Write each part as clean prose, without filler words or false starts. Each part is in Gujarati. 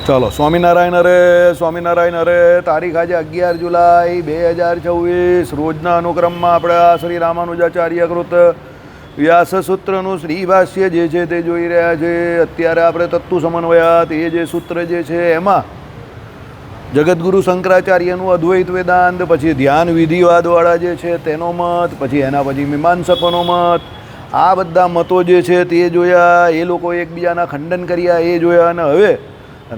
ચાલો સ્વામિનારાયણ હરે તારીખ આજે 11 જુલાઈ 2024 રોજના અનુક્રમમાં આપણે આ શ્રી રામાનુજાચાર્ય કૃત વ્યાસસૂત્રનું શ્રી ભાષ્ય જે છે તે જોઈ રહ્યા છે. અત્યારે આપણે તત્તુ સમન્વયાત એ જે સૂત્ર જે છે એમાં જગતગુરુ શંકરાચાર્યનું અદ્વૈત વેદાંત, પછી ધ્યાન વિધિવાદવાળા જે છે તેનો મત, પછી એના પછી મીમાંસકોનો મત, આ બધા મતો જે છે તે જોયા. એ લોકો એકબીજાના ખંડન કર્યા એ જોયા. અને હવે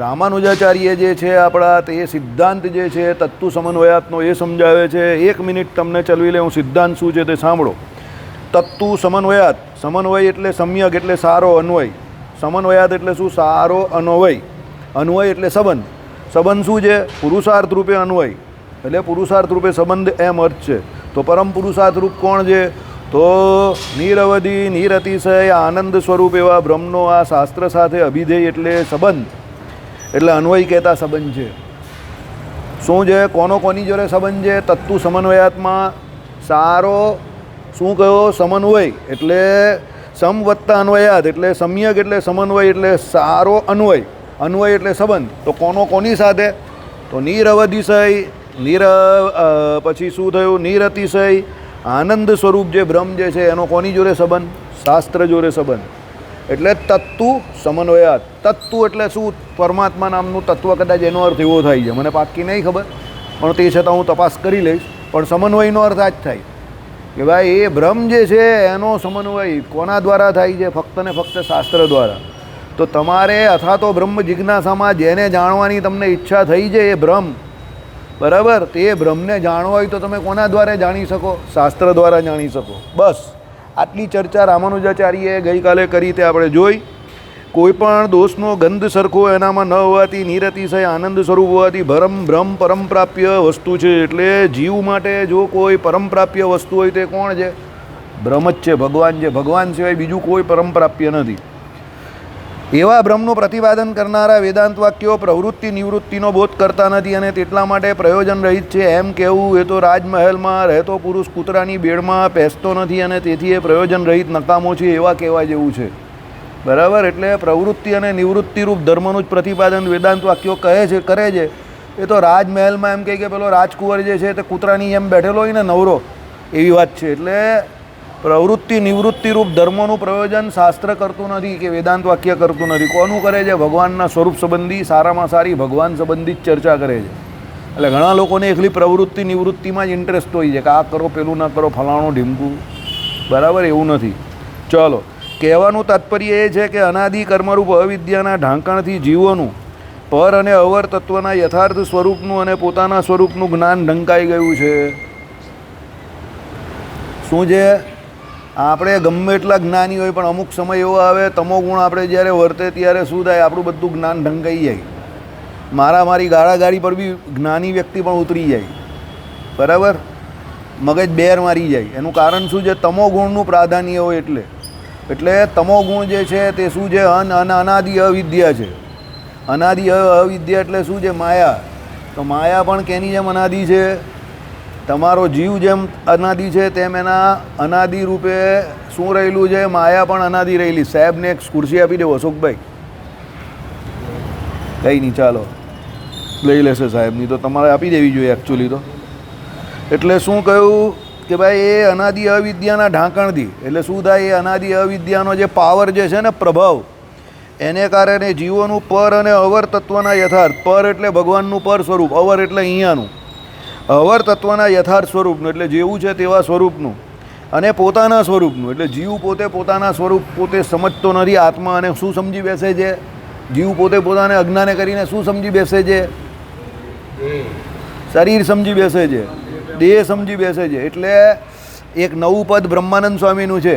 રામાનુજાચાર્ય જે છે આપણા તે સિદ્ધાંત જે છે તત્તુ સમન્વયાતનો એ સમજાવે છે. 1 મિનિટ તમને ચલવી લે, હું સિદ્ધાંત શું છે તે સાંભળો. તત્તુ સમન્વયાત, સમન્વય એટલે સમ્યક એટલે સારો અન્વય, સમન્વયાત એટલે શું? સારો અન્વય. અન્વય એટલે સંબંધ. સંબંધ શું છે? પુરુષાર્થ રૂપે અન્વય એટલે પુરુષાર્થ રૂપે સંબંધ એમ અર્થ છે. તો પરમ પુરુષાર્થ રૂપ કોણ છે? તો નિરવધિ નિરતિશય આનંદ સ્વરૂપ એવા બ્રહ્મનો આ શાસ્ત્ર સાથે અભિધેય એટલે સંબંધ, એટલે અન્વય કહેતા સંબંધ છે. શું છે? કોનો કોની જોડે સંબંધ છે? તત્તુ સમન્વયાત્મા સારો શું કહ્યો? સમન્વય એટલે સમ વત્તા અન્વયાત એટલે સમ્યક એટલે સમન્વય એટલે સારો અન્વય. અન્વય એટલે સંબંધ. તો કોનો કોની સાથે? તો નિરવધિશય પછી શું થયું? નિરતિશય આનંદ સ્વરૂપ જે બ્રહ્મ જે છે એનો કોની જોડે સંબંધ? શાસ્ત્ર જોડે સંબંધ. એટલે તત્તુ સમન્વયાત. તત્તુ એટલે શું? પરમાત્મા નામનું તત્વ. કદાચ એનો અર્થ એવો થાય છે, મને પાક્કી નહીં ખબર, પણ તે છતાં હું તપાસ કરી લઈશ. પણ સમન્વયનો અર્થ આ જ થાય કે ભાઈ એ બ્રહ્મ જે છે એનો સમન્વય કોના દ્વારા થાય છે? ફક્ત ને ફક્ત શાસ્ત્ર દ્વારા. તો તમારે અથવા તો બ્રહ્મ જિજ્ઞાસામાં જેને જાણવાની તમને ઈચ્છા થઈ છે એ બ્રહ્મ, બરાબર, તે બ્રહ્મને જાણવો હોય તો તમે કોના દ્વારા જાણી શકો? શાસ્ત્ર દ્વારા જાણી શકો. બસ આટલી ચર્ચા રામાનુજાચાર્યએ ગઈકાલે કરી તે આપણે જોઈ. કોઈ પણ દોષનો ગંધ સરખો એનામાં ન હોવાથી, નિરતિશય આનંદ સ્વરૂપ હોવાથી બ્રહ્મ પરમપ્રાપ્ય વસ્તુ છે. એટલે જીવ માટે જો કોઈ પરમપ્રાપ્ય વસ્તુ હોય તે કોણ છે? બ્રહ્મ જ છે, ભગવાન છે. ભગવાન સિવાય બીજું કોઈ પરમપ્રાપ્ય નથી. એવા બ્રહ્મનું પ્રતિપાદન કરનારા વેદાંત વાક્યો પ્રવૃત્તિ નિવૃત્તિનો બોધ કરતા નથી અને તેટલા માટે પ્રયોજન રહિત છે એમ કહેવું એ તો રાજમહેલમાં રહેતો પુરુષ કૂતરાની બેડમાં પેસતો નથી અને તેથી એ પ્રયોજન રહિત નકામો છે એવા કહેવા જેવું છે. બરાબર. એટલે પ્રવૃત્તિ અને નિવૃત્તિરૂપ ધર્મનું જ પ્રતિપાદન વેદાંત વાક્યો કહે છે, કરે છે. એ તો રાજમહેલમાં એમ કહે કે પેલો રાજકુંવર જે છે તે કૂતરાની એમ બેઠેલો હોય ને નવરો, એવી વાત છે. એટલે પ્રવૃત્તિ નિવૃત્તિરૂપ ધર્મોનું પ્રયોજન શાસ્ત્ર કરતું નથી કે વેદાંત વાક્ય કરતું નથી. કોનું કરે છે? ભગવાનના સ્વરૂપ સંબંધી, સારામાં સારી ભગવાન સંબંધી જ ચર્ચા કરે છે. એટલે ઘણા લોકોને એકલી પ્રવૃત્તિ નિવૃત્તિમાં જ ઇન્ટરેસ્ટ હોય છે કે આ કરો, પેલું ના કરો, ફલાણું ઢીમકું. બરાબર, એવું નથી. ચલો, કહેવાનું તાત્પર્ય એ છે કે અનાદિ કર્મરૂપ અવિદ્યાના ઢાંકણથી જીવોનું પર અને અવર તત્વના યથાર્થ સ્વરૂપનું અને પોતાના સ્વરૂપનું જ્ઞાન ઢંકાઈ ગયું છે. શું છે? આપણે ગમે એટલા જ્ઞાની હોય પણ અમુક સમય એવો આવે તમો ગુણ આપણે જ્યારે વર્તે ત્યારે શું થાય? આપણું બધું જ્ઞાન ઢંકાઈ જાય. મારી ગાળાગાળી પર બી જ્ઞાની વ્યક્તિ પણ ઉતરી જાય. બરાબર, મગજ બેર મારી જાય. એનું કારણ શું છે? તમો ગુણનું પ્રાધાન્ય હોય. એટલે તમો ગુણ જે છે તે શું છે? અનાદિ અવિદ્યા છે. અનાદિ અવિદ્યા એટલે શું છે? માયા. તો માયા પણ કેની જેમ અનાદિ છે? તમારો જીવ જેમ અનાદિ છે તેમ એના અનાદિ રૂપે શું રહેલું છે? માયા પણ અનાદિ રહેલી. સાહેબને એક ખુરશી આપી દેવો અશોકભાઈ. કંઈ નહીં, ચાલો લઈ લેશે સાહેબની, તો તમારે આપી દેવી જોઈએ એકચ્યુઅલી તો. એટલે શું કહ્યું કે ભાઈ એ અનાદિ અવિદ્યાના ઢાંકણથી, એટલે શું થાય? એ અનાદિ અવિદ્યાનો જે પાવર જે છે ને, પ્રભાવ, એને કારણે જીવોનું પર અને અવર તત્વના યથાર્થ, પર એટલે ભગવાનનું પર સ્વરૂપ, અવર એટલે અહીંયાનું, અવર તત્વના યથાર્થ સ્વરૂપનું એટલે જેવું છે તેવા સ્વરૂપનું અને પોતાના સ્વરૂપનું. એટલે જીવ પોતે પોતાના સ્વરૂપ પોતે સમજતો નથી આત્મા. અને શું સમજી બેસે છે? જીવ પોતે પોતાને અજ્ઞાને કરીને શું સમજી બેસે છે? શરીર સમજી બેસે છે, દેહ સમજી બેસે છે. એટલે એક નવું પદ બ્રહ્માનંદ સ્વામીનું છે.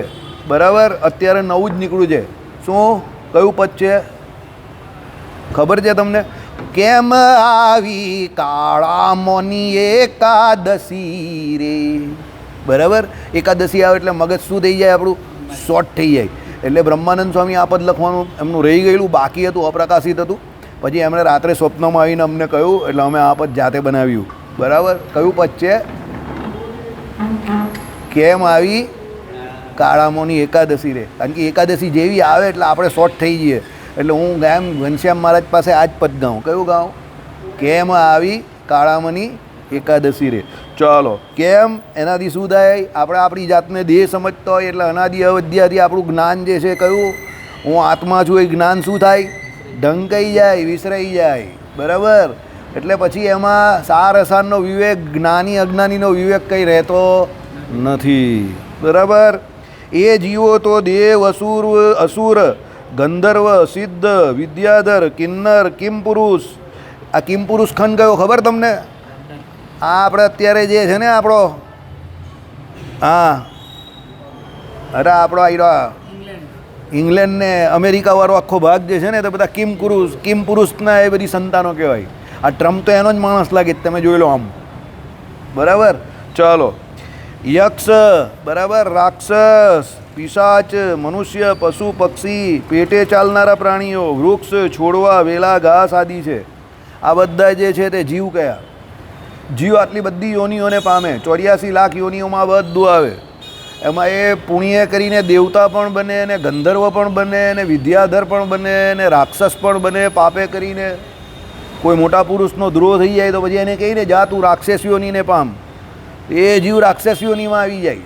બરાબર, અત્યારે નવું જ નીકળ્યું છે. શું? કયું પદ છે? ખબર છે તમને? કેમ આવી કાળામોની એકાદશી રે. બરાબર, એકાદશી આવે એટલે મગજ શું થઈ જાય? આપણું શોર્ટ થઈ જાય. એટલે બ્રહ્માનંદ સ્વામી આ પદ લખવાનું એમનું રહી ગયેલું, બાકી હતું, અપ્રકાશિત હતું. પછી એમણે રાત્રે સ્વપ્નમાં આવીને અમને કહ્યું, એટલે અમે આ પદ જાતે બનાવ્યું. બરાબર, કયું પદ છે? કેમ આવી કાળામોની એકાદશી રે. કારણ કે એકાદશી જેવી આવે એટલે આપણે શોર્ટ થઈ જઈએ. એટલે હું એમ ઘનશ્યામ મહારાજ પાસે આ જ પદ ગાઉં. કયું ગાઉં? કેમ આવી કાળામની એકાદશી રે. ચાલો, કેમ એનાથી શું થાય? આપણે આપણી જાતને દેહ સમજતો હોય એટલે અનાદિ અવધ્યાથી આપણું જ્ઞાન જે છે કયું? હું આત્મા છું એ જ્ઞાન શું થાય? ઢંકાઈ જાય, વિસરાઈ જાય. બરાબર? એટલે પછી એમાં સાર અસારનો વિવેક, જ્ઞાની અજ્ઞાનીનો વિવેક કંઈ રહેતો નથી. બરાબર? એ જીવો તો દેવ, અસુર, ગંધર્વ, સિદ્ધ, વિદ્યાધર, કિન્નર, કિમપુરુષ. આ કિમપુરુષ ખંડ કયો ખબર તમને? આ આપણે અત્યારે જે છે ને આપણો, હા, અરે આપણો આવ્યો ઇંગ્લેન્ડ ને અમેરિકાવાળો આખો ભાગ જે છે ને તો બધા કિમપુરુષના એ બધી સંતાનો કહેવાય. આ ટ્રમ્પ તો એનો જ માણસ લાગે, તમે જોઈ લો આમ. બરાબર? ચાલો, યક્ષ, બરાબર, રાક્ષસ, પિશાચ, મનુષ્ય, પશુ, પક્ષી, પેટે ચાલનારા પ્રાણીઓ, વૃક્ષ, છોડવા, વેલા, ઘાસ આદિ છે. આ બધા જે છે તે જીવ કયા? જીવ આટલી બધી યોનિઓને પામે. 84 લાખ યોનિઓમાં બધું આવે. એમાં એ પુણ્ય કરીને દેવતા પણ બને, ને ગંધર્વ પણ બને, ને વિદ્યાધર પણ બને, ને રાક્ષસ પણ બને. પાપે કરીને કોઈ મોટા પુરુષનો દ્રોહ થઈ જાય તો પછી એને કહીને જા તું રાક્ષસ યોનિને પામ. એ જીવ રાક્ષસ યોનિમાં આવી જાય.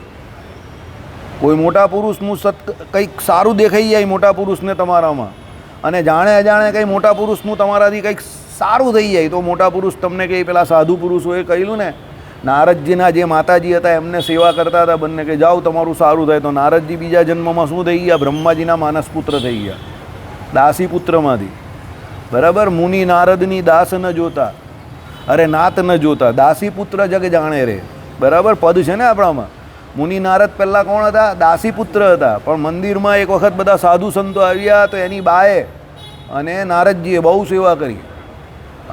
કોઈ મોટા પુરુષનું કંઈક સારું દેખાઈ જાય મોટા પુરુષને તમારામાં, અને જાણે અજાણે કંઈ મોટા પુરુષનું તમારાથી કંઈક સારું થઈ જાય તો મોટા પુરુષ તમને કંઈ પેલા સાધુ પુરુષોએ કહેલું ને, નારદજીના જે માતાજી હતા એમને સેવા કરતા હતા બંને, કે જાઓ તમારું સારું થાય. તો નારદજી બીજા જન્મમાં શું થઈ ગયા? બ્રહ્માજીના માનસ પુત્ર થઈ ગયા, દાસી પુત્રમાંથી. બરાબર? મુનિ નારદની દાસ ન જોતા, અરે નાત ન જોતા, દાસી પુત્ર જગ જાણે રે. બરાબર? પદ છે ને આપણામાં. મુનિ નારદ પહેલાં કોણ હતા? દાસી પુત્ર હતા. પણ મંદિરમાં એક વખત બધા સાધુ સંતો આવ્યા તો એની બાએ અને નારદજીએ બહુ સેવા કરી,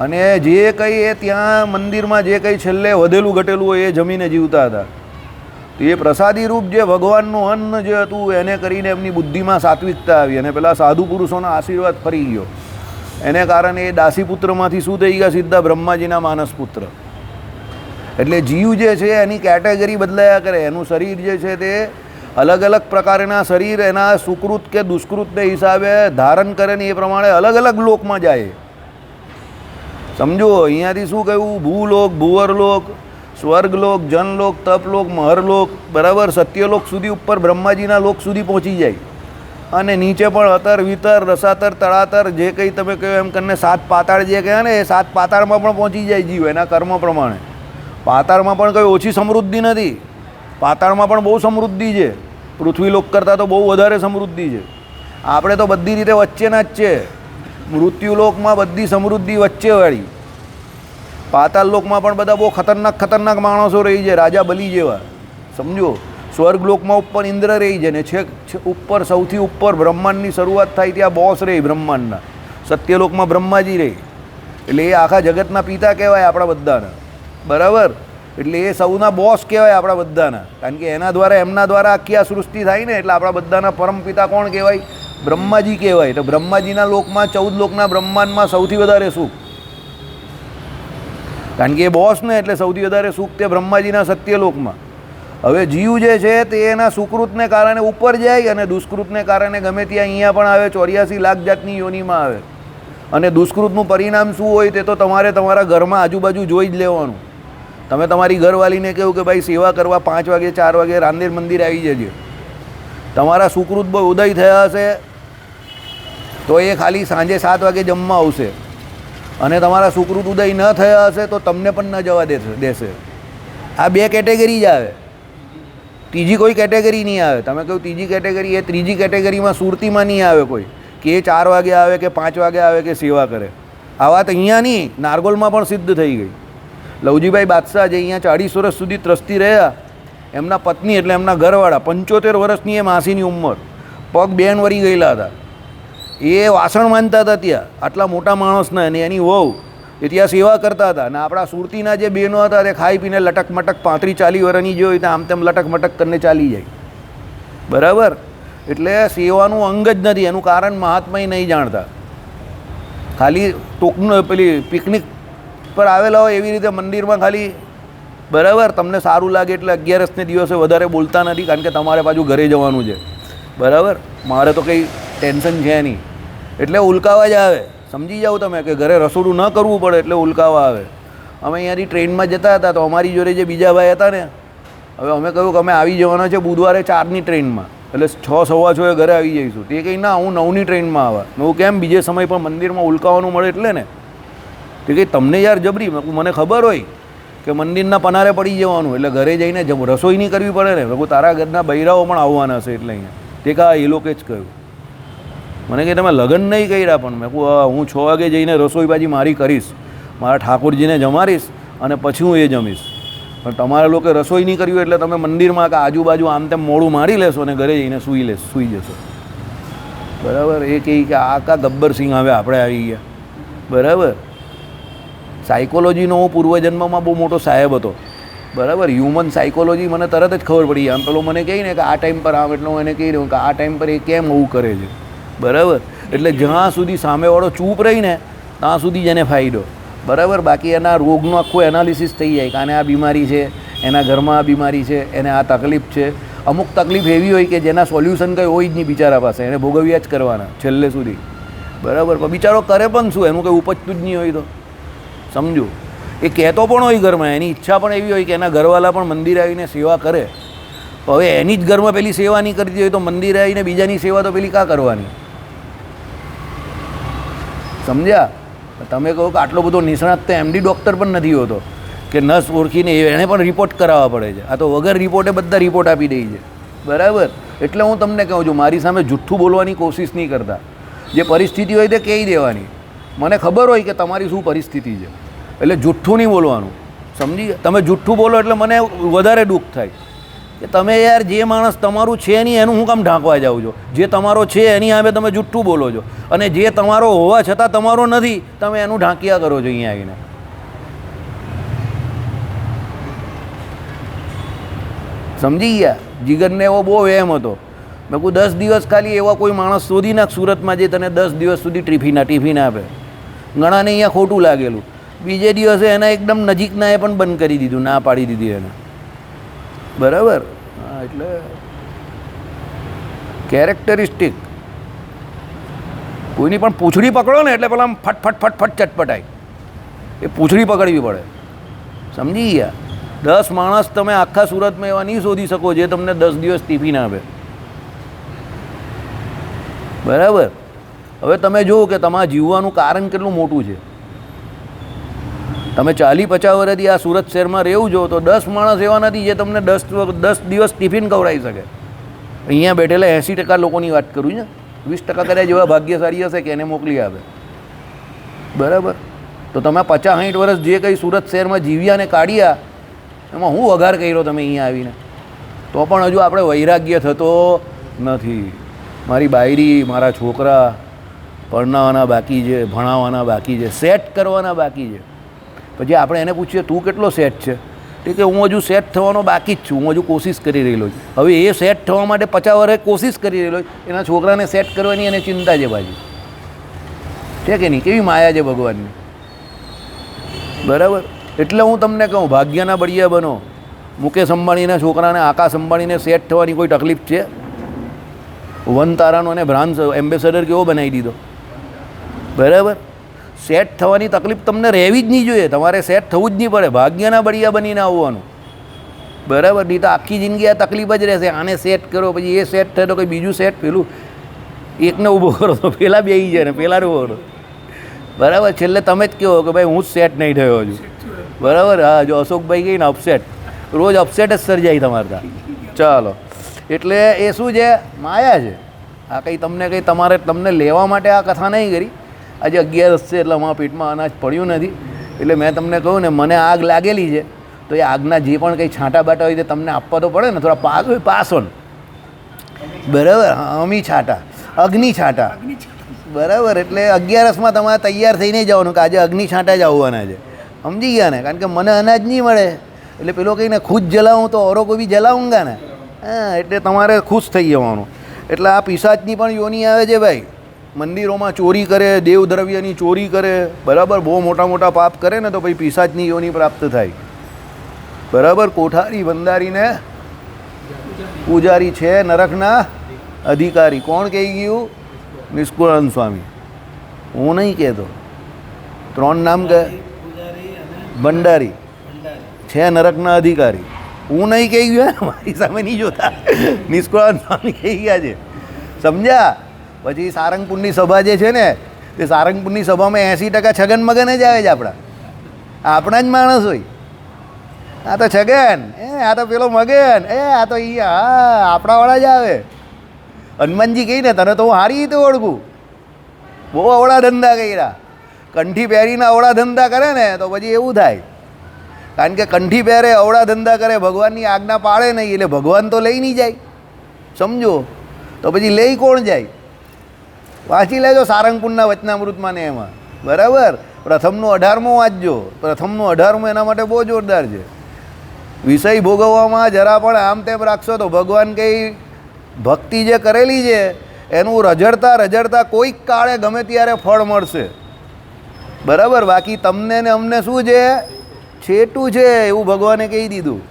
અને જે કંઈ એ ત્યાં મંદિરમાં જે કંઈ છેલ્લે વધેલું ઘટેલું હોય એ જમીને જીવતા હતા. તો એ પ્રસાદી રૂપ જે ભગવાનનું અન્ન જે હતું એને કરીને એમની બુદ્ધિમાં સાત્વિકતા આવી, અને પેલા સાધુ પુરુષોના આશીર્વાદ ફરી ગયો. એને કારણે એ દાસીપુત્રમાંથી શું થઈ ગયા? સીધા બ્રહ્માજીના માનસ પુત્ર. એટલે જીવ જે છે એની કેટેગરી બદલાયા કરે. એનું શરીર જે છે તે અલગ અલગ પ્રકારના શરીર એના સુકૃત કે દુષ્કૃતને હિસાબે ધારણ કરે ને એ પ્રમાણે અલગ અલગ લોકમાં જાય. સમજો, અહીંયાથી શું કહ્યું? ભૂલોક, ભુવરલોક, સ્વર્ગલોક, જનલોક, તપલોક, મહરલોક, બરાબર, સત્યલોક સુધી, ઉપર બ્રહ્માજીના લોક સુધી પહોંચી જાય. અને નીચે પણ અતર, વિતર, રસાતર, તળાતર, જે કંઈ તમે કહો એમ કરીને 7 પાતાળ જે કહે ને એ 7 પાતાળમાં પણ પહોંચી જાય જીવ એના કર્મ પ્રમાણે. પાતાળમાં પણ કંઈ ઓછી સમૃદ્ધિ નથી, પાતાળમાં પણ બહુ સમૃદ્ધિ છે. પૃથ્વીલોક કરતાં તો બહુ વધારે સમૃદ્ધિ છે. આપણે તો બધી રીતે વચ્ચેના જ છે. મૃત્યુલોકમાં બધી સમૃદ્ધિ વચ્ચેવાળી, પાતાળલોકમાં પણ બધા બહુ ખતરનાક માણસો રહી છે, રાજા બલી જેવા. સમજો, સ્વર્ગલોકમાં ઉપર ઇન્દ્ર રહી છે, ને છેક ઉપર સૌથી ઉપર બ્રહ્માંડની શરૂઆત થાય ત્યાં બોસ રહી બ્રહ્માંડના. સત્યલોકમાં બ્રહ્માજી રહી. એટલે એ આખા જગતના પિતા કહેવાય આપણા બધાના. બરાબર? એટલે એ સૌના બોસ કહેવાય આપણા બધાના, કારણ કે એમના દ્વારા આખી આ સૃષ્ટિ થાય ને. એટલે આપણા બધાના પરમપિતા કોણ કહેવાય? બ્રહ્માજી કહેવાય. તો બ્રહ્માજીના લોકમાં 14 લોકના બ્રહ્માંડમાં સૌથી વધારે સુખ, કારણ કે એ બોસ ને એટલે સૌથી વધારે સુખ તે બ્રહ્માજીના સત્યલોકમાં. હવે જીવ જે છે તે એના સુકૃતને કારણે ઉપર જાય અને દુષ્કૃતને કારણે ગમે ત્યાં અહીંયા પણ આવે, 84 લાખ જાતની યોનિમાં આવે. અને દુષ્કૃતનું પરિણામ શું હોય તે તો તમારે તમારા ઘરમાં આજુબાજુ જોઈ જ લેવાનું. તમે તમારી ઘરવાળીને કહ્યું કે ભાઈ સેવા કરવા 5 વાગે 4 વાગે રાંદેર મંદિર આવી જજે. તમારા સુકૃત બહુ ઉદય થયા હશે તો એ ખાલી સાંજે 7 વાગે જમવા આવશે, અને તમારા સુકૃત ઉદય ન થયા હશે તો તમને પણ ન જવા દેશે. આ 2 કેટેગરી જ આવે, ત્રીજી કોઈ કેટેગરી નહીં આવે. તમે કહ્યું ત્રીજી કેટેગરી, એ ત્રીજી કેટેગરીમાં સુરતીમાં નહીં આવે કોઈ, કે એ 4 વાગે આવે કે 5 વાગે આવે કે સેવા કરે. આ વાત અહીંયા નહીં, નારગોલમાં પણ સિદ્ધ થઈ ગઈ. લવજીભાઈ બાદશાહ જે અહીંયા 40 વર્ષ સુધી ત્રસ્તી રહ્યા, એમના પત્ની એટલે એમના ઘરવાળા 75 વર્ષની એ માસીની ઉંમર, પગ બેન વળી ગયેલા હતા. એ વાસણ માનતા હતા ત્યાં આટલા મોટા માણસના, અને એની વહુ એ ત્યાં સેવા કરતા હતા. અને આપણા સુરતીના જે બહેનો હતા તે ખાઈ પીને લટક મટક 35-40 વર્ષની જે હોય ત્યાં આમ તેમ લટક મટક કરીને ચાલી જાય. બરાબર? એટલે સેવાનું અંગ જ નથી. એનું કારણ મહાત્માય નહીં જાણતા. ખાલી પેલી પિકનિક પર આવેલા હોય એવી રીતે મંદિરમાં ખાલી, બરાબર, તમને સારું લાગે એટલે 11સને દિવસે વધારે બોલતા નથી, કારણ કે તમારે પાછું ઘરે જવાનું છે. બરાબર? મારે તો કંઈ ટેન્શન છે નહીં. એટલે ઉલકાવા જ આવે. સમજી જાઓ તમે કે ઘરે રસોડું ન કરવું પડે એટલે ઉલકાવા આવે. અમે અહીંયાથી ટ્રેનમાં જતા હતા તો અમારી જોડે જે બીજા ભાઈ હતા ને, હવે અમે કહ્યું કે અમે આવી જવાના છે બુધવારે 4ની ટ્રેનમાં, એટલે 6:15 ઘરે આવી જઈશું. તે કંઈ ના, હું 9ની ટ્રેનમાં આવવા. હું કેમ બીજે સમય પર મંદિરમાં ઉલકાવાનું મળે એટલે ને. તે કંઈ તમને યાર જબરી, મને ખબર હોય કે મંદિરના પનારે પડી જવાનું એટલે ઘરે જઈને રસોઈ નહીં કરવી પડે ને. મેં તારા ઘરના બૈરાઓ પણ આવવાના છે એટલે અહીંયા. તે કહા એ લોકો જ કહ્યું. મને કે તમે લગ્ન નહીં કર્યા, પણ મેં કહું હું 6 વાગે જઈને રસોઈ ભાજી મારી કરીશ, મારા ઠાકોરજીને જમાડીશ અને પછી હું એ જમીશ. પણ તમારા લોકો રસોઈ નહીં કર્યું એટલે તમે મંદિરમાં કે આજુબાજુ આમ તેમ મોડું મારી લેશો અને ઘરે જઈને સૂઈ જશો. બરાબર. એ કહે કે આ કા ગબ્બરસિંહ હવે આપણે આવી ગયા. બરાબર. સાયકોલોજીનો હું પૂર્વજન્મમાં બહુ મોટો સાહેબ હતો. બરાબર. હ્યુમન સાયકોલોજી મને તરત જ ખબર પડી. આમ પેલો મને કહે ને કે આ ટાઈમ પર આમ, એટલે હું એને કહી રહ્યો કે આ ટાઈમ પર એ કેમ આવું કરે છે. બરાબર. એટલે જ્યાં સુધી સામેવાળો ચૂપ રહીને ત્યાં સુધી જ એને ફાયદો. બરાબર. બાકી એના રોગનું આખું એનાલિસિસ થઈ જાય કે આને આ બીમારી છે, એના ઘરમાં આ બીમારી છે, એને આ તકલીફ છે. અમુક તકલીફ એવી હોય કે જેના સોલ્યુશન કંઈ હોય જ નહીં બિચારા પાસે, એને ભોગવ્યા જ કરવાના છેલ્લે સુધી. બરાબર. પણ બિચારો કરે પણ શું, એનું કંઈ ઉપજતું જ નહીં હોય તો સમજો. એ કહેતો પણ હોય ઘરમાં, એની ઈચ્છા પણ એવી હોય કે એના ઘરવાળા પણ મંદિર આવીને સેવા કરે. હવે એની જ ઘરમાં પેલી સેવા નહીં કરતી હોય તો મંદિર આવીને બીજાની સેવા તો પેલી કાં કરવાની? સમજ્યા? તમે કહો કે આટલો બધો નિષ્ણાત તો MD ડૉક્ટર પણ નથી હોતો કે નસ ઓળખીને એને પણ રિપોર્ટ કરાવવા પડે છે. આ તો વગર રિપોર્ટે બધા રિપોર્ટ આપી દે છે. બરાબર. એટલે હું તમને કહું છું, મારી સામે જુઠ્ઠું બોલવાની કોશિશ નહીં કરતા. જે પરિસ્થિતિ હોય તે કહી દેવાની. મને ખબર હોય કે તમારી શું પરિસ્થિતિ છે, એટલે જુઠ્ઠું નહીં બોલવાનું. સમજી ગયા? તમે જુઠ્ઠું બોલો એટલે મને વધારે દુઃખ થાય કે તમે યાર જે માણસ તમારું છે નહીં એનું હું કામ ઢાંકવા જાઓ છો. જે તમારો છે એની સામે તમે જુઠ્ઠું બોલો છો, અને જે તમારો હોવા છતાં તમારો નથી તમે એનું ઢાંક્યા કરો છો અહીંયા આવીને. સમજી ગયા? જીગરને એવો બહુ એમ હતો. મેં કહું 10 દિવસ ખાલી એવા કોઈ માણસ શોધી નાખ સુરતમાં જે તને 10 દિવસ સુધી ટિફિન આપે. ઘણાને અહીંયા ખોટું લાગેલું. બીજે દિવસે એના એકદમ નજીકના એ પણ બંધ કરી દીધું, ના પાડી દીધી એને. બરાબર. હા. એટલે કેરેક્ટરિસ્ટિક કોઈની પણ પૂંછડી પકડો ને એટલે પેલા ફટ ચટપટાય. એ પૂંછડી પકડવી પડે. સમજી ગયા? 10 માણસ તમે આખા સુરતમાં એવા નહીં શોધી શકો જે તમને 10 દિવસ ટિફિન આપે. બરાબર. હવે તમે જુઓ કે તમારે જીવવાનું કારણ કેટલું મોટું છે. તમે 40-50 વર્ષથી આ સુરત શહેરમાં રહેવું જો તો 10 માણસ એવા નથી જે તમને 10 દિવસ ટિફિન ખવડાવી શકે. અહીંયા બેઠેલા 80% લોકોની વાત કરું ને, 20% કદાચ જેવા ભાગ્યશાળી હશે કે એને મોકલી આપે. બરાબર. તો તમે 50-60 વર્ષ જે કંઈ સુરત શહેરમાં જીવ્યા ને કાઢ્યા, એમાં હું વઘાર કર્યો તમે અહીંયા આવીને, તો પણ હજુ આપણે વૈરાગ્ય થતો નથી. મારી બાયરી, મારા છોકરા પરણાવવાના બાકી છે, ભણાવવાના બાકી છે, સેટ કરવાના બાકી છે. પછી આપણે એને પૂછીએ તું કેટલો સેટ છે? એટલે કે હું હજુ સેટ થવાનો બાકી જ છું, હું હજુ કોશિશ કરી રહેલો છું. હવે એ સેટ થવા માટે 50 વર્ષે કોશિશ કરી રહેલો છે, એના છોકરાને સેટ કરવાની એને ચિંતા છે બાજુ. છે કે નહીં? કેવી માયા છે ભગવાનની. બરાબર. એટલે હું તમને કહું, ભાગ્યના બળિયા બનો. મુકેશ અંબાણીના છોકરાને, આકાશ અંબાણીને સેટ થવાની કોઈ તકલીફ છે? વન તારાનો અને બ્રાન્ડ એમ્બેસેડર કેવો બનાવી દીધો. બરાબર. સેટ થવાની તકલીફ તમને રહેવી જ નહીં જોઈએ. તમારે સેટ થવું જ નહીં પડે. ભાગ્યના બળિયા બનીને આવવાનું. બરાબર. નહીં તો આખી જિંદગી આ તકલીફ જ રહેશે. આને સેટ કરો, પછી એ સેટ થાય તો કંઈ બીજું સેટ, પેલું એકને ઊભો કરો તો પેલા બેસી જાય ને પેલા ઊભો કરો. બરાબર. છેલ્લે તમે જ કહો કે ભાઈ હું જ સેટ નહીં થયો હજુ. બરાબર. હા, જો અશોકભાઈ કહીને અપસેટ, રોજ અપસેટ જ સર્જાય તમારે ત્યાં. ચાલો. એટલે એ શું છે? માયા છે. આ કંઈ તમને કંઈ તમને લેવા માટે આ કથા નહીં કરી. આજે 11 છે એટલે અમારા પેટમાં અનાજ પડ્યું નથી, એટલે મેં તમને કહું ને, મને આગ લાગેલી છે તો એ આગના જે પણ કંઈ છાંટા બાટા હોય તે તમને આપવા તો પડે ને. થોડા પાસોન. બરાબર. અમી છાંટા, અગ્નિ છાંટા. બરાબર. એટલે 11માં તમારે તૈયાર થઈને જવાનું કે આજે અગ્નિ છાંટા જ આવવાના છે. સમજી ગયા ને? કારણ કે મને અનાજ નહીં મળે એટલે પેલો કહીને ખુદ જલાવું તો ઓરો કોઈ બી જલાવુંગા ને. હા. એટલે તમારે ખુશ થઈ જવાનું. એટલે આ પિશાચની પણ યોની આવે છે ભાઈ. મંદિરોમાં ચોરી કરે, દેવદ્રવ્યની ચોરી કરે, બરાબર, બહુ મોટા પાપ કરે ને તો ભાઈ પિશાચની યોની પ્રાપ્ત થાય. બરાબર. કોઠારી બંધારીને પૂજારી છે નરકના અધિકારી. કોણ કહી ગયું? નિષ્કુળાનંદ સ્વામી. હું નહીં કહેતો. 3 નામ કે ભંડારી છે નરકના અધિકારી. હું નહીં કહી ગયો, મારી સામે નહીં જોતા, નિષ્કુળાનંદ સ્વામી કહી ગયા છે, સમજ્યા? પછી સારંગપુરની સભા જે છે ને, તે સારંગપુરની સભામાં 80% છગન મગન જ આવે છે. આપણા જ માણસ હોય. આ તો છગન, આ તો પેલો મગન, આ તો અહીંયા આપણાવાળા જ આવે. હનુમાનજી કહીને તને તો હું સારી રીતે ઓળખું, બહુ અવળા ધંધા કર્યા. કંઠી પહેરીને અવળા ધંધા કરે ને તો પછી એવું થાય. કારણ કે કંઠી પહેરે, અવળા ધંધા કરે, ભગવાનની આજ્ઞા પાળે નહીં, એટલે ભગવાન તો લઈ નહીં જાય, સમજો? તો પછી લઈ કોણ જાય? વાંચી લેજો સારંગપુરના વચનામૃતમાં ને એમાં, બરાબર? પ્રથમનું 18મું વાંચજો. પ્રથમનું 18મું એના માટે બહુ જોરદાર છે. વિષય ભોગવવામાં જરા પણ આમ તેમ રાખશો તો ભગવાન કંઈ ભક્તિ જે કરેલી છે એનું રઝળતા રઝળતા કોઈક કાળે ગમે ત્યારે ફળ મળશે, બરાબર? બાકી તમને ને અમને શું છે? છેટું છે, એવું ભગવાને કહી દીધું.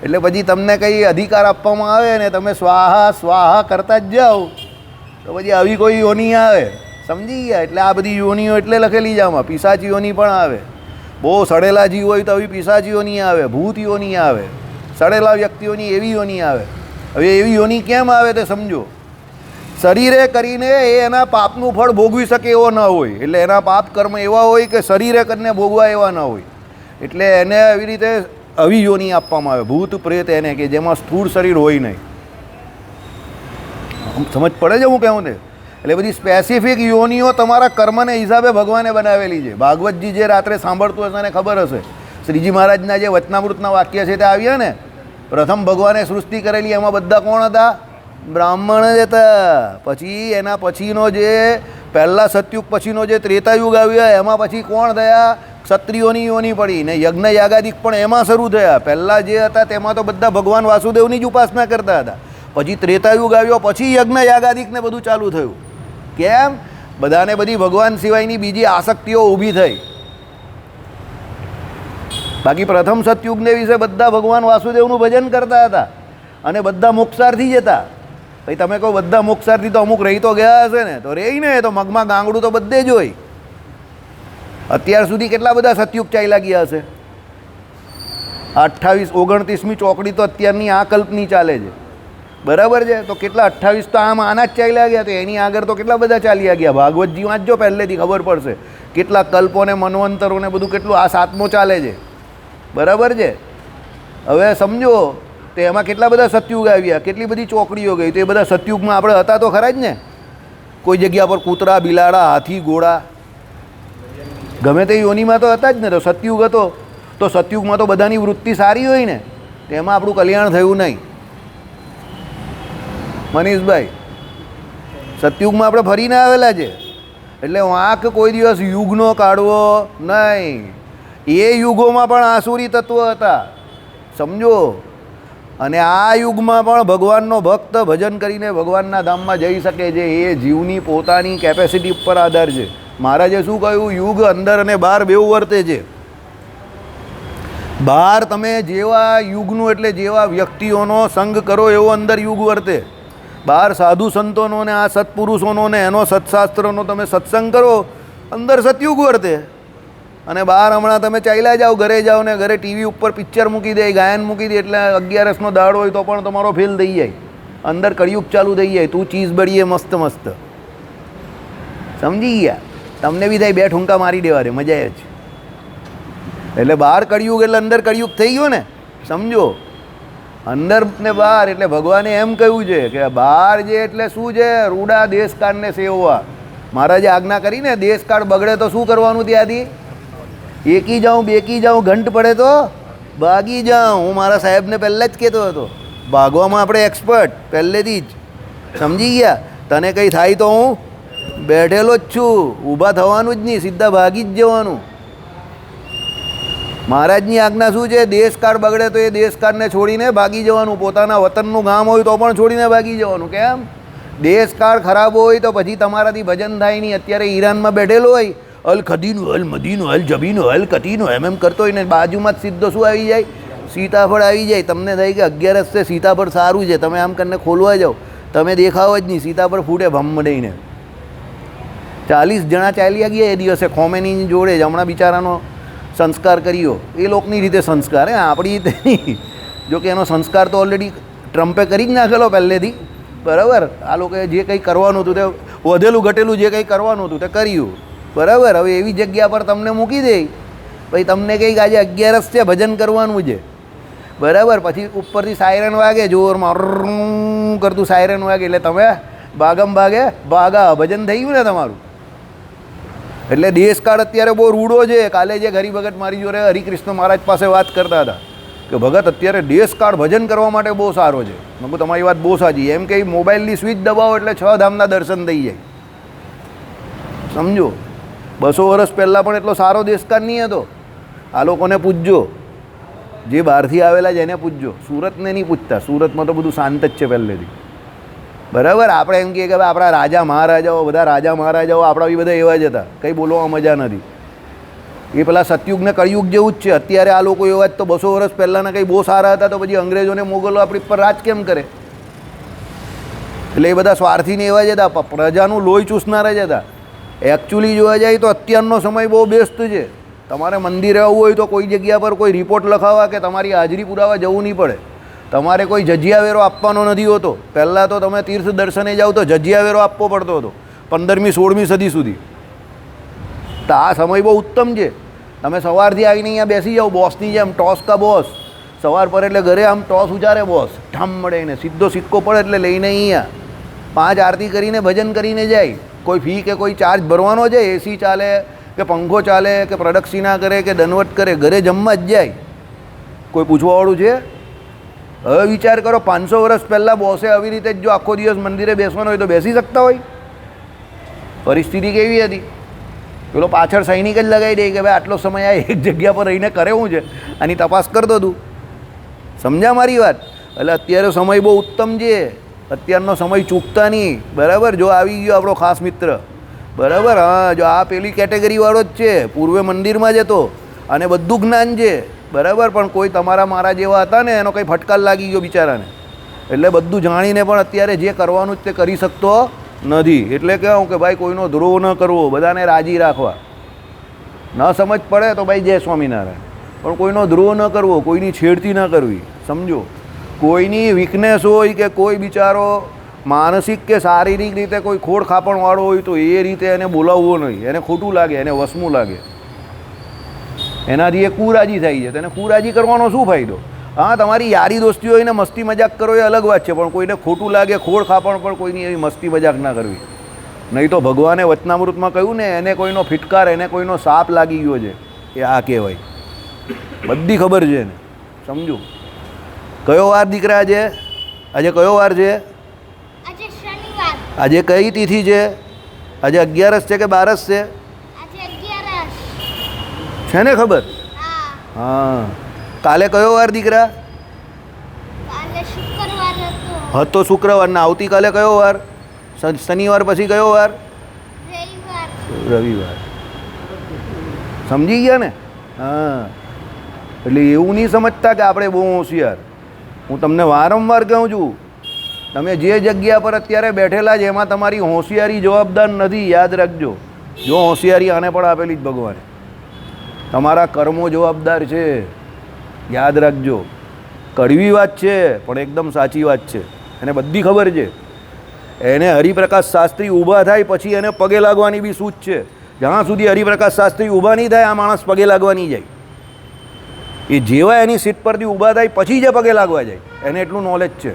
એટલે પછી તમને કંઈ અધિકાર આપવામાં આવે ને તમે સ્વાહા સ્વાહા કરતા જ જાઓ તો પછી આવી કોઈ યોની આવે, સમજી ગયા? એટલે આ બધી યોનીઓ એટલે લખેલી છે આમાં. પિશાચી યોની પણ આવે. બહુ સડેલા જીવ હોય તો આવી પિશાચી યોની આવે, ભૂત યોની આવે, સડેલા વ્યક્તિઓની એવી યોની આવે. હવે એવી યોની કેમ આવે તે સમજો. શરીરે કરીને એ એના પાપનું ફળ ભોગવી શકે એવો ન હોય, એટલે એના પાપ કર્મ એવા હોય કે શરીરે કરીને ભોગવા એવા ન હોય, એટલે એને એવી રીતે આવી યોની આપવામાં આવે. ભૂત પ્રેત એને કે જેમાં સ્થૂળ શરીર હોય નહીં. સમજ પડે છે હું કહું તે? એટલે બધી સ્પેસિફિક યોનીઓ તમારા કર્મને હિસાબે ભગવાને બનાવેલી છે. ભાગવતજી જે રાત્રે સાંભળતું હશે એને ખબર હશે. શ્રીજી મહારાજના જે વચનામૃતના વાક્ય છે તે આવ્યા ને, પ્રથમ ભગવાને સૃષ્ટિ કરેલી એમાં બધા કોણ હતા? બ્રાહ્મણ જ હતા. પછી એના પછીનો જે પહેલાં સતયુગ પછીનો જે ત્રેતાયુગ આવ્યો એમાં પછી કોણ થયા? ક્ષત્રિયોની યોની પડી ને યજ્ઞ યાગાદિક પણ એમાં શરૂ થયા. પહેલાં જે હતા તેમાં તો બધા ભગવાન વાસુદેવની જ ઉપાસના કરતા હતા. પછી ત્રેતાયુગ આવ્યો, પછી યજ્ઞ યાગાદિકને બધું ચાલુ થયું. કેમ? બધાને બધી ભગવાન સિવાયની બીજી આસક્તિઓ ઊભી થઈ. બાકી પ્રથમ સતયુગને વિશે બધા ભગવાન વાસુદેવનું ભજન કરતા હતા અને બધા મોક્ષાર્થી જ હતા. ભાઈ તમે કહો બધા મોક્ષાર્થી તો અમુક રહી તો ગયા હશે ને, તો રહી ને, તો મગમાં ગાંગડું તો બધે જ હોય. અત્યાર સુધી કેટલા બધા સતયુગ ચાલ્યા ગયા હશે? 28 29મી ચોકડી તો અત્યારની આ કલ્પની ચાલે છે, બરાબર છે? તો કેટલા 28 તો આના જ ચાલ્યા ગયા, તો એની આગળ તો કેટલા બધા ચાલ્યા ગયા. ભાગવતજી વાંચજો પહેલેથી ખબર પડશે કેટલા કલ્પોને મનવંતરોને બધું કેટલું. આ 7મો ચાલે છે, બરાબર છે? હવે સમજો તો એમાં કેટલા બધા સતયુગ આવ્યા, કેટલી બધી ચોકડીઓ ગઈ. તો એ બધા સતયુગમાં આપણે હતા તો ખરા જ ને. કોઈ જગ્યા પર કૂતરા, બિલાડા, હાથી, ઘોડા, ગમે તે યોનીમાં તો હતા જ ને. તો સતયુગ હતો તો સતયુગમાં તો બધાની વૃત્તિ સારી હોય ને, તેમાં આપણું કલ્યાણ થયું નહીં. મનીષભાઈ, સતયુગમાં આપણે ફરીને આવેલા છે, એટલે વાંક કોઈ દિવસ યુગનો કાઢવો નહીં. એ યુગોમાં પણ આસુરી તત્વો હતા, સમજો. અને આ યુગમાં પણ ભગવાનનો ભક્ત ભજન કરીને ભગવાનના ધામમાં જઈ શકે છે. એ જીવની પોતાની કેપેસિટી ઉપર આધાર છે. મહારાજે શું કહ્યું? યુગ અંદર અને બહાર બેઉ વર્તે છે. બહાર તમે જેવા યુગનું એટલે જેવા વ્યક્તિઓનો સંગ કરો એવો અંદર યુગ વર્તે. બહાર સાધુ સંતોનો ને આ સત્પુરુષોનો ને એનો સત્શાસ્ત્રનો તમે સત્સંગ કરો, અંદર સતયુગ વર્તે. અને બહાર હમણાં તમે ચાલ્યા જાઓ, ઘરે જાઓ ને ઘરે ટીવી ઉપર પિક્ચર મૂકી દે, ગાયન મૂકી દે, એટલે 11નો દાડો હોય તો પણ તમારો ફેલ થઈ જાય. અંદર કળિયુગ ચાલુ થઈ જાય. તું ચીઝ બળીએ મસ્ત મસ્ત, સમજી ગયા? તમને બી થાય 2 ઠુંકા મારી દેવા દે, મજા જ. એટલે બહાર કળિયુગ એટલે અંદર કળિયુગ થઈ ગયો ને, સમજો. અંદર ને બહાર એટલે ભગવાને એમ કહ્યું છે કે બહાર જે એટલે શું છે? રૂડા દેશકાળને સેવવા. મહારાજે આજ્ઞા કરીને દેશકાળ બગડે તો શું કરવાનું? ત્યાંથી એકી જાઉં, બેકી જાઉં, ઘંટ પડે તો ભાગી જાઉં. હું મારા સાહેબને પહેલાં જ કહેતો હતો, ભાગવામાં આપણે એક્સપર્ટ પહેલેથી જ, સમજી ગયા? તને કંઈ થાય તો હું બેઠેલો જ છું, ઊભા થવાનું જ નહીં, સીધા ભાગી જ જવાનું. મહારાજની આજ્ઞા શું છે? દેશકાળ બગડે તો એ દેશકાળને છોડીને ભાગી જવાનું. પોતાના વતનનું ગામ હોય તો પણ છોડીને ભાગી જવાનું. કેમ? દેશકાળ ખરાબ હોય તો પછી તમારાથી ભજન થાય નહીં. અત્યારે ઈરાનમાં બેઠેલો હોય, અલ ખદીનું, અલ મદીનું, અલ જબીનું, અલ કતીનું એમ કરતો હોય ને બાજુમાં જ સીધો શું આવી જાય? સીતાફળ આવી જાય. તમને થાય કે 11 છે, સીતાફળ સારું છે, તમે આમ કરીને ખોલવા જાઓ, તમે દેખાવ જ નહીં, સીતાફળ ફૂટે ભમ દઈને. 40 જણા ચાલ્યા ગયા એ દિવસે ખોમેનીની જોડે જ. હમણાં બિચારાનો સંસ્કાર કર્યો એ લોકની રીતે સંસ્કાર, આપણી રીતે નહીં. જો કે એનો સંસ્કાર તો ઓલરેડી ટ્રમ્પે કરી જ નાખેલો પહેલેથી, બરાબર. આ લોકોએ જે કંઈ કરવાનું હતું તે વધેલું ઘટેલું જે કંઈ કરવાનું હતું તે કર્યું, બરાબર. હવે એવી જગ્યા પર તમને મૂકી દે, ભાઈ તમને કંઈક આજે 11 છે, ભજન કરવાનું છે, બરાબર. પછી ઉપરથી સાયરન વાગે, જોરમાં કરતું સાયરન વાગે એટલે તમે ભાગમ ભાગે ભાગા, ભજન થઈ ગયું ને તમારું. એટલે દેશકાળ અત્યારે બહુ રૂડો છે. કાલે જે હરિભગત મારી જોડે હરિકૃષ્ણ મહારાજ પાસે વાત કરતા હતા કે ભગત અત્યારે દેશકાળ ભજન કરવા માટે બહુ સારો છે. મેં કહું તમારી વાત બહુ સાચી. એમ કે મોબાઈલની સ્વિચ દબાવો એટલે 6 ધામના દર્શન થઈ જાય, સમજો. 200 વર્ષ પહેલાં પણ એટલો સારો દેશકાળ નહીં હતો. આ લોકોને પૂછજો, જે બહારથી આવેલા છે એને પૂછજો, સુરતને નહીં પૂછતા. સુરતમાં તો બધું શાંત જ છે પહેલેથી, બરાબર. આપણે એમ કહીએ કે ભાઈ આપણા રાજા મહારાજાઓ, બધા રાજા મહારાજાઓ આપણા બી બધા એવા જ હતા, કંઈ બોલવામાં મજા નથી. એ પેલા સતયુગ ને કળિયુગ જેવું જ છે. અત્યારે આ લોકો એવા જ તો 200 વર્ષ પહેલાંના કંઈ બહુ સારા હતા, તો પછી અંગ્રેજોને મોગલો આપણી પર રાજ કેમ કરે? એટલે એ બધા સ્વાર્થીને એવા જ હતા, પ્રજાનું લોહી ચૂસનારા જ હતા. એકચ્યુઅલી જોવા જાય તો અત્યારનો સમય બહુ બેસ્ટ છે. તમારે મંદિરે આવવું હોય તો કોઈ જગ્યા પર કોઈ રિપોર્ટ લખાવવા કે તમારી હાજરી પુરાવા જવું નહીં પડે. તમારે કોઈ જજિયા વેરો આપવાનો નથી હોતો. પહેલાં તો તમે તીર્થ દર્શને જાઓ તો જજિયા વેરો આપવો પડતો હતો 15મી 16મી સદી સુધી. તો આ સમય બહુ ઉત્તમ છે. તમે સવારથી આવીને અહીંયા બેસી જાઓ બોસની જેમ, ટોસ કા બોસ. સવાર પર એટલે ઘરે આમ ટોસ ઉચારે બોસ, ઠામ મળે ને સીધો સિક્કો પડે એટલે લઈને અહીંયા 5 આરતી કરીને ભજન કરીને જાય. કોઈ ફી કે કોઈ ચાર્જ ભરવાનો છે? એસી ચાલે કે પંખો ચાલે કે પ્રદક્ષિણા કરે કે દંડવત કરે, ઘરે જમવા જ જાય. કોઈ પૂછવાવાળું છે? હવે વિચાર કરો, 500 વર્ષ પહેલાં બોસે આવી રીતે જ જો આખો દિવસ મંદિરે બેસવાનો હોય તો બેસી શકતા હોય? પરિસ્થિતિ કેવી હતી? પેલો પાછળ સૈનિક જ લગાવી દે કે ભાઈ આટલો સમય આ એક જગ્યા પર રહીને કરે શું છે, આની તપાસ કરતો તું. સમજ્યા મારી વાત? એટલે અત્યારે સમય બહુ ઉત્તમ છે. અત્યારનો સમય ચૂકતા નહીં, બરાબર. જો આવી ગયો આપણો ખાસ મિત્ર, બરાબર. હા, જો આ પેલી કેટેગરીવાળો જ છે, પૂર્વે મંદિરમાં જ હતો અને બધું જ્ઞાન છે, બરાબર. પણ કોઈ તમારા મારા જેવા હતા ને એનો કંઈ ફટકાર લાગી ગયો બિચારાને, એટલે બધું જાણીને પણ અત્યારે જે કરવાનું જ તે કરી શકતો નથી. એટલે કહું કે ભાઈ કોઈનો દ્રોહ ન કરવો, બધાને રાજી રાખવા. ન સમજ પડે તો ભાઈ જય સ્વામિનારાયણ, પણ કોઈનો દ્રોહ ન કરવો, કોઈની છેડતી ન કરવી, સમજો. કોઈની વીકનેસ હોય કે કોઈ બિચારો માનસિક કે શારીરિક રીતે કોઈ ખોડ ખાપણવાળો હોય તો એ રીતે એને બોલાવવો નહીં. એને ખોટું લાગે, એને વસમું લાગે, એનાથી એ કુરાજી થઈ જાય. તો એને કુરાજી કરવાનો શું ફાયદો? હા, તમારી યારી દોસ્તી હોય ને મસ્તી મજાક કરો એ અલગ વાત છે, પણ કોઈને ખોટું લાગે, ખોડ ખાપણ પણ કોઈની એવી મસ્તી મજાક ના કરવી. નહીં તો ભગવાને વચનામૃતમાં કહ્યું ને, એને કોઈનો ફિટકાર, એને કોઈનો સાપ લાગી ગયો છે, એ આ કહેવાય. બધી ખબર છે એને, સમજો. કયો વાર દીકરા છે? આજે કયો વાર છે? આજે કઈ તિથિ છે? આજે 11 છે કે 12 છે? છે ને ખબર? હા. કાલે કયો વાર દીકરા? હતો શુક્રવાર. ને આવતીકાલે કયો વાર? શનિવાર પછી કયો વાર? રવિવાર. સમજી ગયા ને? હા. એટલે એવું નહીં સમજતા કે આપણે બહુ હોશિયાર. હું તમને વારંવાર કહું છું, તમે જે જગ્યા પર અત્યારે બેઠેલા છે એમાં તમારી હોશિયારી જવાબદાર નથી, યાદ રાખજો. જો હોશિયારી આને પણ આપેલી જ ભગવાને. તમારા કર્મો જવાબદાર છે, યાદ રાખજો. કડવી વાત છે પણ એકદમ સાચી વાત છે, એને બધી ખબર છે. એને હરિપ્રકાશ શાસ્ત્રી ઊભા થાય પછી એને પગે લાગવાની બી સૂચ છે. જ્યાં સુધી હરિપ્રકાશ શાસ્ત્રી ઊભા નહીં થાય આ માણસ પગે લાગવા નહીં જાય. એ જેવા એની સીટ પરથી ઊભા થાય પછી જે પગે લાગવા જાય, એને એટલું નોલેજ છે.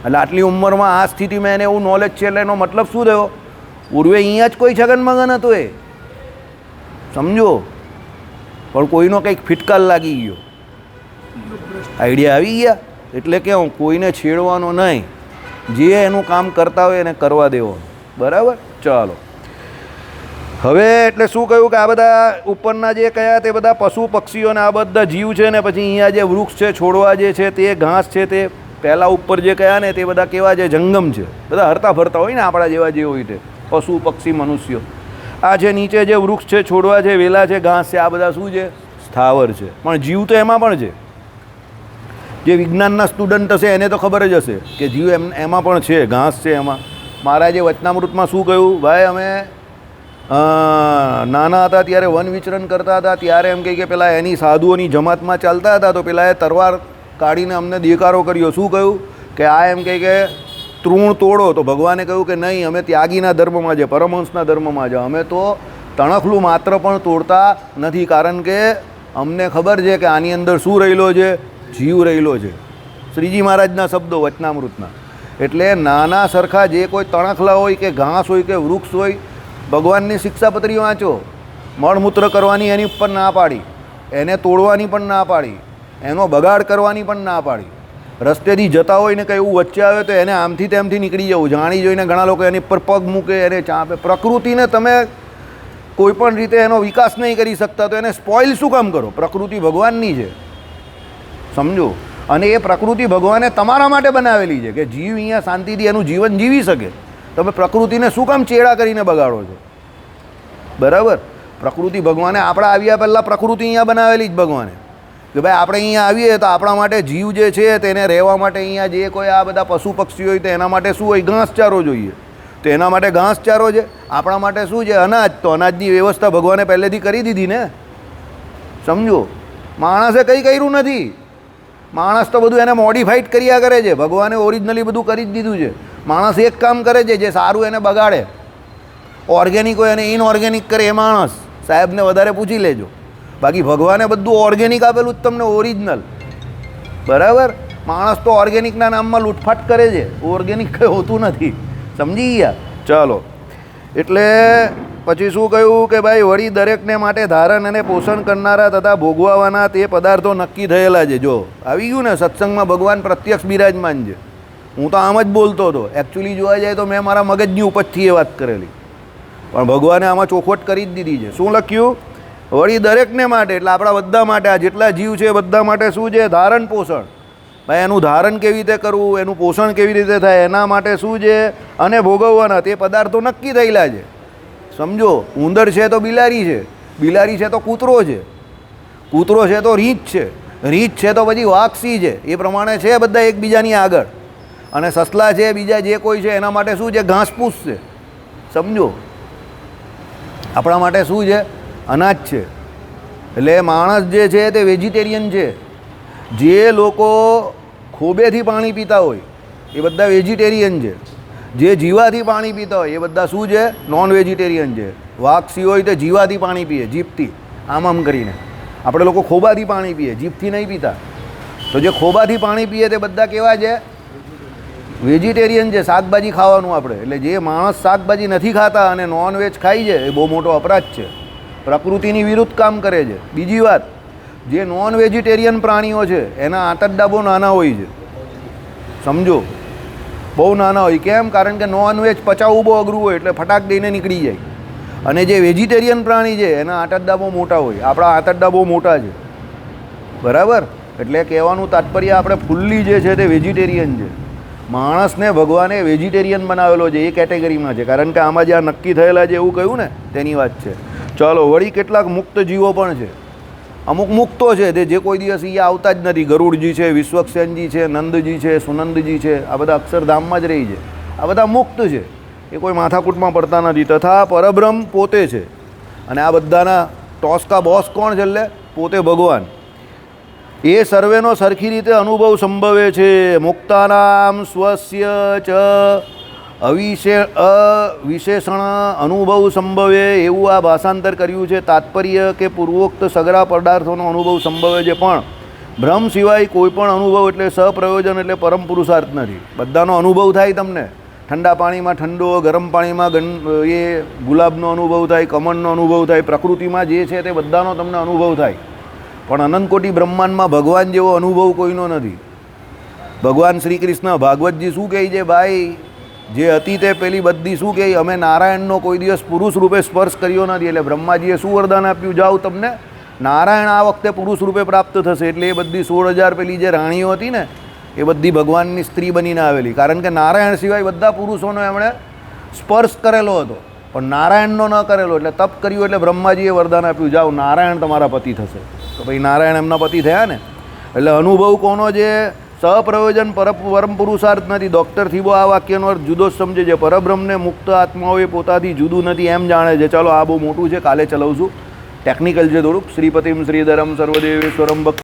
એટલે આટલી ઉંમરમાં આ સ્થિતિમાં એને એવું નોલેજ છે, એટલે એનો મતલબ શું થયો? પૂર્વે અહીંયા જ કોઈ છગન મગન હતો એ, સમજો. પણ કોઈનો કંઈક ફિટકાર લાગી ગયો, આઈડિયા આવી ગયા. એટલે કે હું કોઈને છેડવાનો નહીં, જે એનું કામ કરતા હોય એને કરવા દેવાનું, બરાબર. ચાલો હવે એટલે શું કહ્યું કે આ બધા ઉપરના જે કયા તે બધા પશુ પક્ષીઓને આ બધા જીવ છે ને પછી અહીંયા જે વૃક્ષ છે, છોડવા જે છે તે, ઘાસ છે તે, પહેલાં ઉપર જે કયા ને તે બધા કેવા છે? જંગમ છે. બધા હરતા ફરતા હોય ને આપણા જેવા જે હોય તે પશુ પક્ષી મનુષ્યો. આ છે નીચે જે વૃક્ષ છે, છોડવા છે, વેલા છે, ઘાસ છે, આ બધા શું છે? સ્થાવર છે. પણ જીવ તો એમાં પણ છે. જે વિજ્ઞાનના સ્ટુડન્ટ હશે એને તો ખબર જ હશે કે જીવ એમાં પણ છે, ઘાસ છે એમાં. મહારાજે વચનામૃતમાં શું કહ્યું? ભાઈ અમે નાના હતા ત્યારે વન વિચરણ કરતા હતા ત્યારે એમ કહે કે પેલા એની સાધુઓની જમાતમાં ચાલતા હતા તો પેલા એ તરવાર કાઢીને અમને દેકારો કર્યો. શું કહ્યું કે આ એમ કહે કે તૃણ તોડો, તો ભગવાને કહ્યું કે નહીં, અમે ત્યાગીના ધર્મમાં છે, પરમહંસના ધર્મમાં છે, અમે તો તણખલું માત્ર પણ તોડતા નથી, કારણ કે અમને ખબર છે કે આની અંદર શું રહેલો છે? જીવ રહેલો છે. શ્રીજી મહારાજના શબ્દો વચનામૃતના. એટલે નાના સરખા જે કોઈ તણખલા હોય કે ઘાસ હોય કે વૃક્ષ હોય, ભગવાનની શિક્ષાપત્રી વાંચો. મળમૂત્ર કરવાની એની ઉપર ના પાડી, એને તોડવાની પણ ના પાડી, એનો બગાડ કરવાની પણ ના પાડી. રસ્તેથી જતા હોય ને કંઈ એવું વચ્ચે આવે તો એને આમથી તેમથી નીકળી જવું. જાણી જોઈને ઘણા લોકો એની પર પગ મૂકે, એને ચાપે. પ્રકૃતિને તમે કોઈ પણ રીતે એનો વિકાસ નહીં કરી શકતા તો એને સ્પોઇલ શું કામ કરો? પ્રકૃતિ ભગવાનની છે, સમજો. અને એ પ્રકૃતિ ભગવાને તમારા માટે બનાવેલી છે કે જીવ અહીંયા શાંતિથી એનું જીવન જીવી શકે. તમે પ્રકૃતિને શું કામ ચેડા કરીને બગાડો છો? બરાબર. પ્રકૃતિ ભગવાને આપણા આવ્યા પહેલાં પ્રકૃતિ અહીંયા બનાવેલી જ ભગવાને, કે ભાઈ આપણે અહીંયા આવીએ તો આપણા માટે જીવ જે છે તેને રહેવા માટે અહીંયા જે કોઈ આ બધા પશુ પક્ષી હોય તો એના માટે શું હોય? ઘાસચારો જોઈએ. તો એના માટે ઘાસચારો છે. આપણા માટે શું છે? અનાજ. તો અનાજની વ્યવસ્થા ભગવાને પહેલેથી કરી દીધી ને, સમજો. માણસે કંઈ કર્યું નથી. માણસ તો બધું એને મોડિફાઈડ કર્યા કરે છે. ભગવાને ઓરિજિનલી બધું કરી જ દીધું છે. માણસ એક કામ કરે છે, જે સારું એને બગાડે. ઓર્ગેનિક હોય અને ઇનઓર્ગેનિક કરે એ માણસ. સાહેબને વધારે પૂછી લેજો. બાકી ભગવાને બધું ઓર્ગેનિક આપેલું જ તમને, ઓરિજિનલ. બરાબર. માણસ તો ઓર્ગેનિકના નામમાં લૂંટફાટ કરે છે, ઓર્ગેનિક કંઈ હોતું નથી. સમજી ગયા? ચાલો. એટલે પછી શું કહ્યું કે ભાઈ વળી દરેકને માટે ધારણ અને પોષણ કરનારા તથા ભોગવવાના તે પદાર્થો નક્કી થયેલા છે. જો આવી ગયું ને, સત્સંગમાં ભગવાન પ્રત્યક્ષ બિરાજમાન છે. હું તો આમ જ બોલતો હતો. એકચ્યુઅલી જોવા જાય તો મેં મારા મગજની ઉપજથી એ વાત કરેલી, પણ ભગવાને આમાં ચોખવટ કરી જ દીધી છે. શું લખ્યું? વળી દરેકને માટે, એટલે આપણા બધા માટે, આ જેટલા જીવ છે બધા માટે શું છે? ધારણ પોષણ. ભાઈ એનું ધારણ કેવી રીતે કરવું, એનું પોષણ કેવી રીતે થાય, એના માટે શું છે? અને ભોગવવાના તે પદાર્થો નક્કી થયેલા છે. સમજો. ઉંદર છે તો બિલાડી છે, બિલાડી છે તો કૂતરો છે, કૂતરો છે તો રીંછ છે, રીંછ છે તો પછી વાઘસી છે. એ પ્રમાણે છે બધા એકબીજાની આગળ. અને સસલા છે, બીજા જે કોઈ છે એના માટે શું છે? ઘાસપૂસ છે. સમજો. આપણા માટે શું છે? અનાજ છે. એટલે માણસ જે છે તે વેજીટેરિયન છે. જે લોકો ખોબેથી પાણી પીતા હોય એ બધા વેજીટેરિયન છે. જે જીવાથી પાણી પીતા હોય એ બધા શું છે? નોન વેજીટેરિયન છે. વાઘસી હોય તો જીવાથી પાણી પીએ, જીભથી આમ આમ કરીને. આપણે લોકો ખોબાથી પાણી પીએ, જીભથી નહીં પીતા. તો જે ખોબાથી પાણી પીએ તે બધા કેવા છે? વેજીટેરિયન છે. શાકભાજી ખાવાનું આપણે. એટલે જે માણસ શાકભાજી નથી ખાતા અને નોનવેજ ખાય છે એ બહુ મોટો અપરાધ છે, પ્રકૃતિની વિરુદ્ધ કામ કરે છે. બીજી વાત, જે નોન વેજીટેરિયન પ્રાણીઓ છે એના આંતરડા બહુ નાના હોય છે. સમજો. બહુ નાના હોય. કેમ? કારણ કે નોનવેજ પચાવવું બહુ અઘરું હોય, એટલે ફટાક દઈને નીકળી જાય. અને જે વેજીટેરિયન પ્રાણી છે એના આંતરડા બહુ મોટા હોય. આપણા આંતરડા બહુ મોટા છે. બરાબર. એટલે કહેવાનું તાત્પર્ય આપણે ફૂલ્લી જે છે તે વેજીટેરિયન છે. માણસને ભગવાને વેજીટેરિયન બનાવેલો છે, એ કેટેગરીમાં છે. કારણ કે આમાં જે આ નક્કી થયેલા છે એવું કહ્યું ને, તેની વાત છે. ચાલો. વળી કેટલાક મુક્ત જીવો પણ છે. અમુક મુક્તો છે તે જે કોઈ દિવસ અહીંયા આવતા જ નથી. ગરુડજી છે, વિશ્વક્સેનજી છે, નંદજી છે, સુનંદજી છે, આ બધા અક્ષરધામમાં જ રહી છે. આ બધા મુક્ત છે, એ કોઈ માથાકૂટમાં પડતા નથી. તથા પરબ્રહ્મ પોતે છે. અને આ બધાના ટોસકા બોસ કોણ છે? એટલે પોતે ભગવાન. એ સર્વેનો સરખી રીતે અનુભવ સંભવે છે. મુક્તાનામ સ્વસ્ય ચ અવિશેષણ અનુભવ સંભવે, એવું આ ભાષાંતર કર્યું છે. તાત્પર્ય કે પૂર્વોક્ત સગળા પદાર્થોનો અનુભવ સંભવે છે, પણ બ્રહ્મ સિવાય કોઈ પણ અનુભવ એટલે સપ્રયોજન એટલે પરમ પુરુષાર્થ નથી. બધાનો અનુભવ થાય તમને. ઠંડા પાણીમાં ઠંડો, ગરમ પાણીમાં એ ગુલાબનો અનુભવ થાય, કમળનો અનુભવ થાય. પ્રકૃતિમાં જે છે તે બધાનો તમને અનુભવ થાય. પણ અનંતકોટી બ્રહ્માંડમાં ભગવાન જેવો અનુભવ કોઈનો નથી. ભગવાન શ્રી કૃષ્ણ ભાગવતજી શું કહે છે? ભાઈ જે હતી તે પેલી બધી શું કહે? અમે નારાયણનો કોઈ દિવસ પુરુષ રૂપે સ્પર્શ કર્યો નથી. એટલે બ્રહ્માજીએ શું વરદાન આપ્યું? જાઓ, તમને નારાયણ આ વખતે પુરુષ રૂપે પ્રાપ્ત થશે. એટલે એ બધી 16,000 પેલી જે રાણીઓ હતી ને એ બધી ભગવાનની સ્ત્રી બનીને આવેલી. કારણ કે નારાયણ સિવાય બધા પુરુષોનો એમણે સ્પર્શ કરેલો હતો, પણ નારાયણનો ન કરેલો. એટલે તપ કર્યું એટલે બ્રહ્માજીએ વરદાન આપ્યું, જાઓ નારાયણ તમારા પતિ થશે. તો ભાઈ નારાયણ એમના પતિ થયા ને. એટલે અનુભવ કોનો છે? સહપ્રયોજન પરમ પુરુષાર્થ નથી. ડૉક્ટર થીબો આ વાક્યનો અર્થ જુદો જ સમજે છે. પરબ્રહ્મને મુક્ત આત્માઓ એ પોતાથી જુદું નથી એમ જાણે છે. ચાલો આ બહુ મોટું છે, કાલે ચલાવશું, ટેકનિકલ છે થોડુંક. શ્રીપતિમ શ્રીધરમ સર્વદેવેશ્વરમ ભક્ત